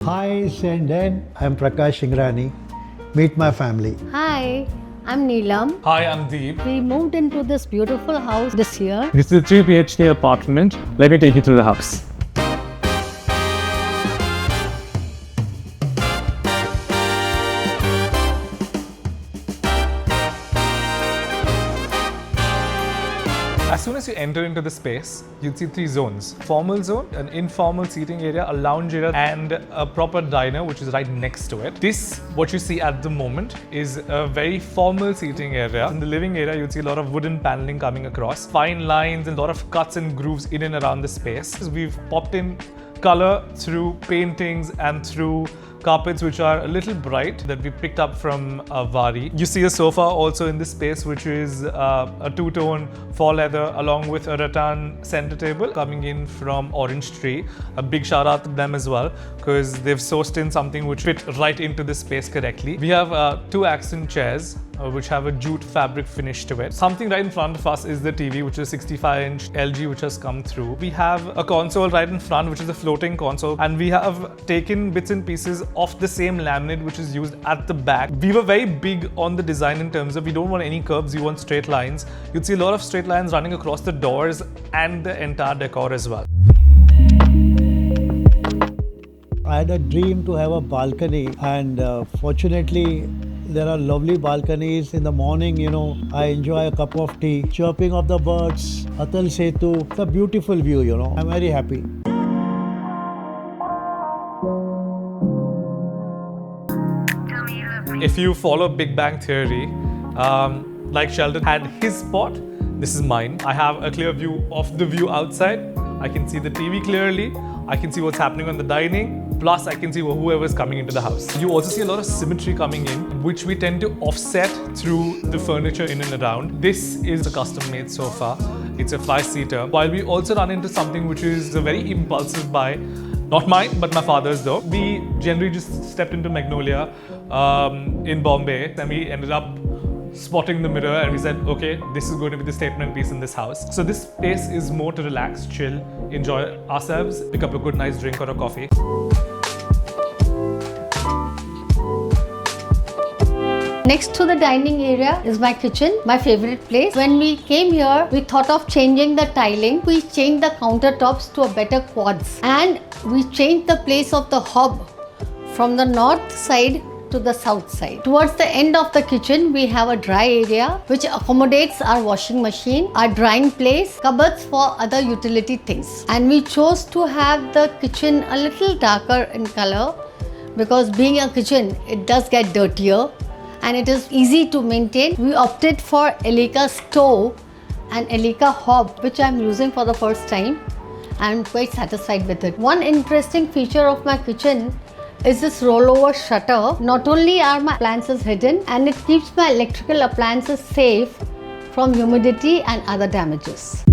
Hi, Senden. I'm Prakash Ingrani. Meet my family. Hi, I'm Neelam. Hi, I'm Deep. We moved into this beautiful house this year. This is a 3 BHK apartment. Let me take you through the house. As soon as you enter into the space, you'll see three zones. Formal zone, an informal seating area, a lounge area, and a proper diner, which is right next to it. This, what you see at the moment, is a very formal seating area. In the living area, you'll see a lot of wooden paneling coming across, fine lines and a lot of cuts and grooves in and around the space. We've popped in color through paintings and through carpets which are a little bright that we picked up from Vari. You see a sofa also in this space, which is a two-tone faux leather along with a rattan center table coming in from Orange Tree. A big shout out to them as well because they've sourced in something which fit right into this space correctly. We have two accent chairs which have a jute fabric finish to it. Something right in front of us is the TV, which is a 65-inch LG which has come through. We have a console right in front, which is a floating console, and we have taken bits and pieces of the same laminate which is used at the back. We were very big on the design in terms of we don't want any curves, we want straight lines. You'd see a lot of straight lines running across the doors and the entire decor as well. I had a dream to have a balcony, and fortunately, there are lovely balconies. In the morning, I enjoy a cup of tea, chirping of the birds, Atal Setu. It's a beautiful view, I'm very happy. If you follow Big Bang Theory, like Sheldon had his spot, this is mine. I have a clear view of the view outside. I can see the TV clearly. I can see what's happening on the dining. Plus, I can see whoever's coming into the house. You also see a lot of symmetry coming in, which we tend to offset through the furniture in and around. This is a custom-made sofa. It's a 5-seater. While we also run into something which is a very impulsive buy, not mine, but my father's though. We generally just stepped into Magnolia in Bombay, and we ended up spotting the mirror and we said, okay, this is going to be the statement piece in this house. So this space is more to relax, chill, enjoy ourselves, pick up a good nice drink or a coffee. Next to the dining area is my kitchen, my favorite place. When we came here, we thought of changing the tiling. We changed the countertops to a better quartz, and we changed the place of the hob from the north side to the south side. Towards the end of the kitchen, we have a dry area which accommodates our washing machine, our drying place, cupboards for other utility things. And we chose to have the kitchen a little darker in color because being a kitchen, it does get dirtier and it is easy to maintain. We opted for Elica stove and Elica hob, which I'm using for the first time. I'm quite satisfied with it. One interesting feature of my kitchen is this rollover shutter. Not only are my appliances hidden, and it keeps my electrical appliances safe from humidity and other damages.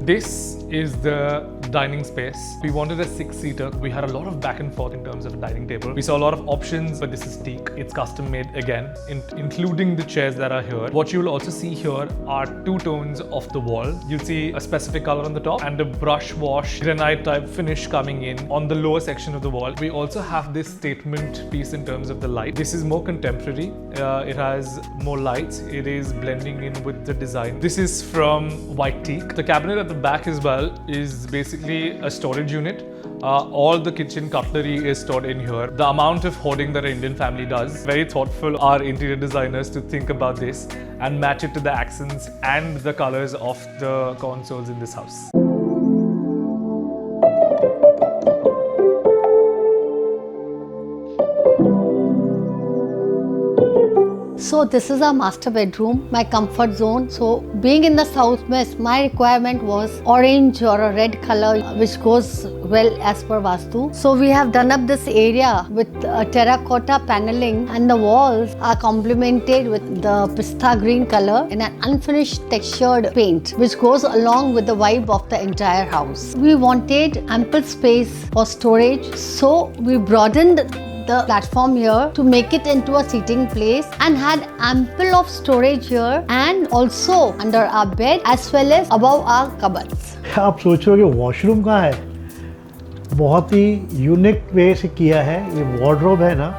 This is the dining space. We wanted a 6-seater. We had a lot of back and forth in terms of a dining table. We saw a lot of options, but this is teak. It's custom made again, including the chairs that are here. What you will also see here are two tones of the wall. You'll see a specific color on the top and a brush wash granite type finish coming in on the lower section of the wall. We also have this statement piece in terms of the light. This is more contemporary. It has more lights. It is blending in with the design. This is from white teak. The cabinet at the back as well is basically a storage unit. All the kitchen cutlery is stored in here. The amount of hoarding that an Indian family does, very thoughtful are interior designers to think about this and match it to the accents and the colors of the consoles in this house. So this is our master bedroom, my comfort zone. So being in the southwest, my requirement was orange or a red color, which goes well as per vastu. So we have done up this area with terracotta paneling, and the walls are complemented with the pista green color in an unfinished textured paint, which goes along with the vibe of the entire house. We wanted ample space for storage, so we broadened the platform here to make it into a seating place and had ample of storage here and also under our bed as well as above our cupboards. आप सोच रहे हो कि washroom कहाँ है? बहुत ही unique way से किया है. ये वार्डरोब है ना,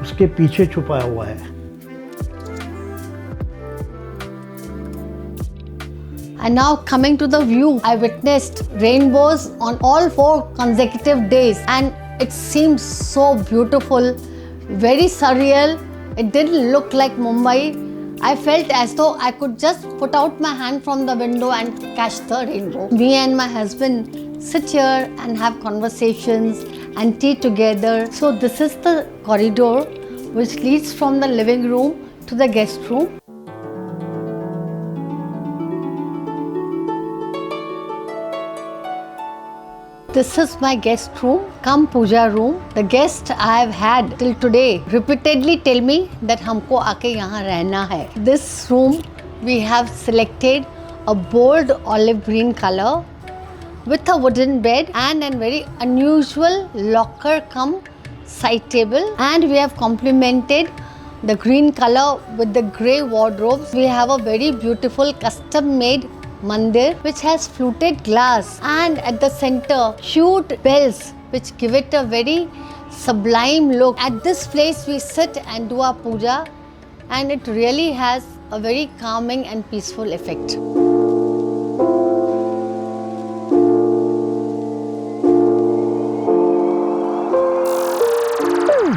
उसके पीछे छुपा हुआ है. And now coming to the view, I witnessed rainbows on all 4 consecutive days and it seemed so beautiful, very surreal. It didn't look like Mumbai. I felt as though I could just put out my hand from the window and catch the rainbow. Me and my husband sit here and have conversations and tea together. So this is the corridor which leads from the living room to the guest room. This is my guest room, cum puja room. The guests I have had till today repeatedly tell me that हमको आके यहाँ रहना है. This room we have selected a bold olive green color with a wooden bed and a very unusual locker cum side table, and we have complemented the green color with the grey wardrobes. We have a very beautiful custom made Mandir which has fluted glass and at the center huge bells which give it a very sublime look. At this place we sit and do our puja and it really has a very calming and peaceful effect.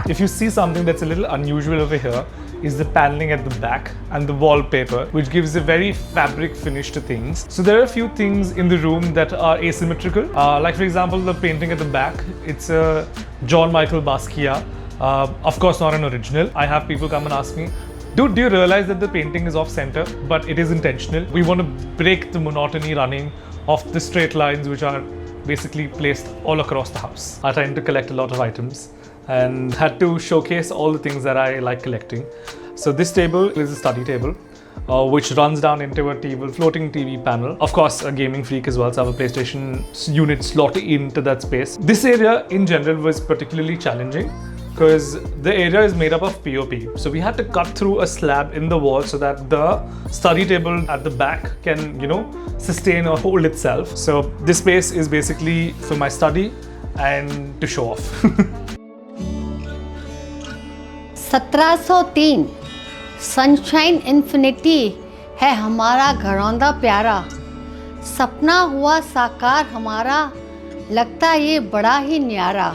If you see something that's a little unusual over here, is the paneling at the back and the wallpaper, which gives a very fabric finish to things. So there are a few things in the room that are asymmetrical. Like for example, the painting at the back, it's a John Michael Basquiat. Of course not an original. I have people come and ask me, dude, do you realize that the painting is off center? But it is intentional. We want to break the monotony running of the straight lines which are basically placed all across the house. I tend to collect a lot of items and had to showcase all the things that I like collecting. So this table is a study table which runs down into a floating TV panel. Of course, a gaming freak as well, so I have a PlayStation unit slotted into that space. This area in general was particularly challenging because the area is made up of POP. So we had to cut through a slab in the wall so that the study table at the back can, sustain or hold itself. So this space is basically for my study and to show off. 1703 sunshine infinity है हमारा घरौंदा प्यारा, सपना हुआ साकार हमारा, लगता ये बड़ा ही न्यारा.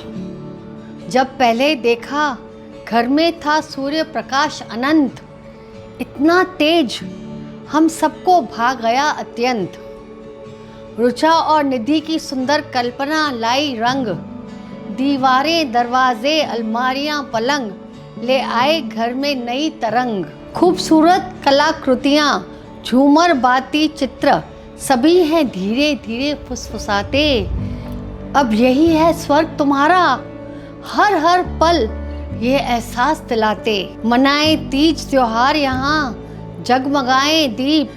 जब पहले देखा घर में था सूर्य प्रकाश अनंत, इतना तेज हम सबको भा गया अत्यंत. रुचा और निधि की सुंदर कल्पना लाई रंग, दीवारें दरवाजे अलमारियां पलंग ले आए घर में नई तरंग. खूबसूरत कलाकृतियाँ, झूमर बाती चित्र सभी हैं धीरे धीरे फुसफुसाते. अब यही है स्वर्ग तुम्हारा, हर हर पल ये एहसास दिलाते. मनाए तीज त्योहार यहाँ, जगमगाए दीप,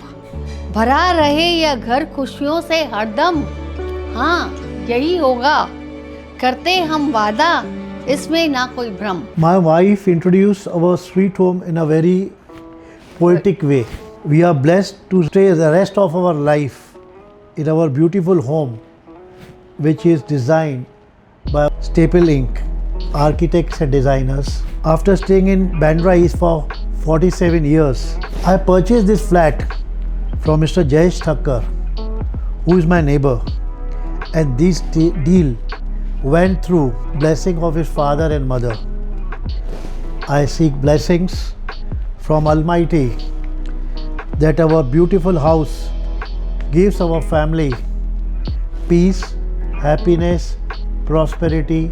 भरा रहे यह घर खुशियों से हरदम. हाँ यही होगा, करते हम वादा, इसमें ना कोई भ्रम. My wife introduced our sweet home in a very poetic way. We are blessed to stay the rest of our life in our beautiful home, which is designed by Staple Inc., architects and designers. After staying in Bandra East for 47 years, I purchased this flat from Mr. Jayesh Thakkar, who is my neighbor, and this deal went through blessing of his father and mother. I seek blessings from Almighty that our beautiful house gives our family peace, happiness, prosperity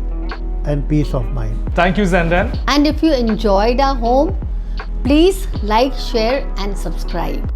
and peace of mind. Thank you, Zendan. And if you enjoyed our home, please like, share and subscribe.